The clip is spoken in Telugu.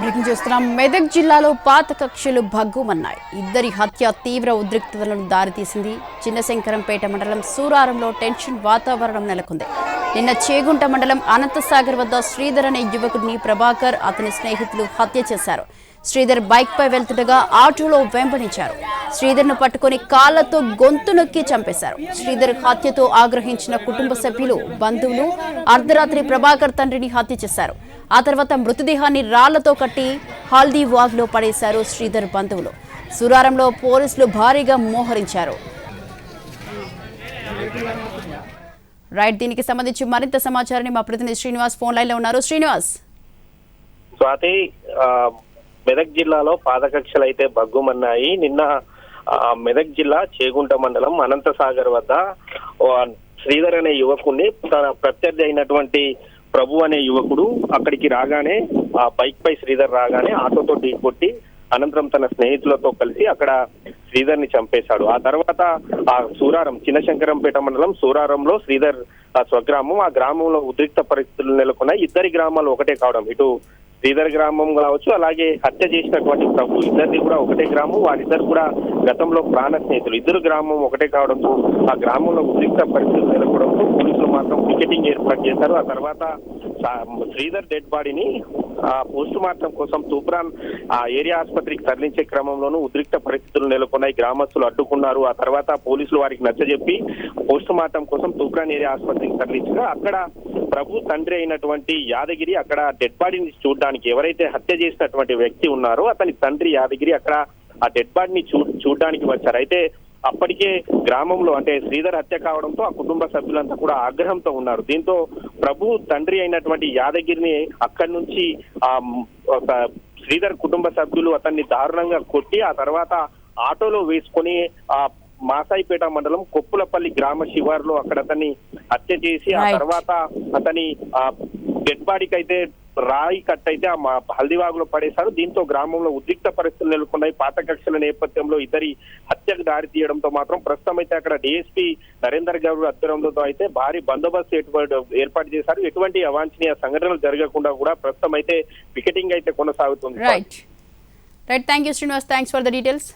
బ్రేకింగ్ చూస్తున్నాం. మెదక్ జిల్లాలో పాత కక్షలు భగ్గుమన్నాయి. ఇద్దరి హత్య తీవ్ర ఉద్రిక్తతలను దారితీసింది. చిన్నశంకరంపేట మండలం సూరారంలో టెన్షన్ వాతావరణం నెలకొంది. నిన్న చేగుంట మండలం అనంతసాగర్ వద్ద శ్రీధర్ అనే యువకుడిని ప్రభాకర్ అతని స్నేహితులు హత్య చేశారు. శ్రీధర్ బైక్ పై వెళ్తుండగా ఆటోలో వెంబడించారు. శ్రీధర్ను పట్టుకుని కాళ్లతో గొంతు నొక్కి చంపేశారు. శ్రీధర్ హత్యతో ఆగ్రహించిన కుటుంబ సభ్యులు, బంధువులు అర్ధరాత్రి ప్రభాకర్ తండ్రిని హత్య చేశారు. ఆ తర్వాత మృతదేహాన్ని రాళ్లతో కట్టి హల్దీ వాగ్లో పడేశారు శ్రీధర్ బంధువులు. సూరారంలో పోలీసులు భారీగా మోహరించారు. రైట్, దీనికి సంబంధించి మరింత సమాచారాన్ని మా ప్రతినిధి శ్రీనివాస్ ఫోన్ లైన్ లో ఉన్నారు. శ్రీనివాస్. స్వాతి, మెదక్ జిల్లాలో పాదకక్షలు అయితే భగ్గుమన్నాయి. నిన్న మెదక్ జిల్లా చేగుంట మండలం అనంతసాగర్ వద్ద శ్రీధర్ అనే యువకుడిని తన ప్రత్యర్థి అయినటువంటి ప్రభు అనే యువకుడు అక్కడికి రాగానే, ఆ బైక్ పై శ్రీధర్ రాగానే ఆటోతో ఢీకొట్టి అనంతరం తన స్నేహితులతో కలిసి అక్కడ శ్రీధర్ ని చంపేశాడు. ఆ తర్వాత ఆ సూరారం, చిన్నశంకరంపేట మండలం సూరారంలో శ్రీధర్ స్వగ్రామం, ఆ గ్రామంలో ఉద్రిక్త పరిస్థితులు నెలకొన్నాయి. ఇద్దరి గ్రామాలు ఒకటే కావడం, ఇటు శ్రీధర్ గ్రామం కావచ్చు, అలాగే హత్య చేసినటువంటి ప్రభు ఇద్దరిది కూడా ఒకటే గ్రామం. వారిద్దరు కూడా గతంలో ప్రాణ స్నేహితులు. ఇద్దరు గ్రామం ఒకటే కావడంతో ఆ గ్రామంలో ఉద్రిక్త పరిస్థితులు నెలకొనడంతో పోలీసులు మాత్రం పికెటింగ్ ఏర్పాటు చేశారు. ఆ తర్వాత శ్రీధర్ డెడ్ బాడీని పోస్ట్ మార్టం కోసం తూప్రాన్ ఏరియా ఆసుపత్రికి తరలించే క్రమంలోనూ ఉద్రిక్త పరిస్థితులు నెలకొన్నాయి. గ్రామస్తులు అడ్డుకున్నారు. ఆ తర్వాత పోలీసులు వారికి నచ్చజెప్పి పోస్ట్ మార్టం కోసం తూప్రాన్ ఏరియా ఆసుపత్రికి తరలించగా అక్కడ ప్రభు తండ్రి అయినటువంటి యాదగిరి అక్కడ డెడ్ బాడీని చూడడానికి, ఎవరైతే హత్య చేసినటువంటి వ్యక్తి ఉన్నారో అతని తండ్రి యాదగిరి అక్కడ ఆ డెడ్ బాడీని చూడడానికి వచ్చారు. అయితే అప్పటికే గ్రామంలో అంటే శ్రీధర్ హత్య కావడంతో ఆ కుటుంబ సభ్యులంతా కూడా ఆగ్రహంతో ఉన్నారు. దీంతో ప్రభు తండ్రి అయినటువంటి యాదగిరిని అక్కడి నుంచి శ్రీధర్ కుటుంబ సభ్యులు అతన్ని దారుణంగా కొట్టి ఆ తర్వాత ఆటోలో వేసుకొని ఆ మాసాయిపేట మండలం కొప్పులపల్లి గ్రామ శివారులో అక్కడ అతన్ని హత్య చేసి ఆ తర్వాత అతని డెడ్ బాడీకి అయితే రాయి కట్ అయితే ఆ హల్దీవాగులో పడేశారు. దీంతో గ్రామంలో ఉద్రిక్త పరిస్థితులు నెలకొన్నాయి. పాత కక్షల నేపథ్యంలో ఇద్దరి హత్యకు దారి తీయడంతో మాత్రం ప్రస్తుతం అయితే అక్కడ డిఎస్పీ నరేందర్ గౌడ్ ఆధ్వర్యంలో అయితే భారీ బందోబస్తు ఏర్పాటు చేశారు. ఎటువంటి అవాంఛనీయ సంఘటనలు జరగకుండా కూడా ప్రస్తుతం అయితే పికెటింగ్ అయితే కొనసాగుతుంది. Right, thank you Srinivas, thanks for the details.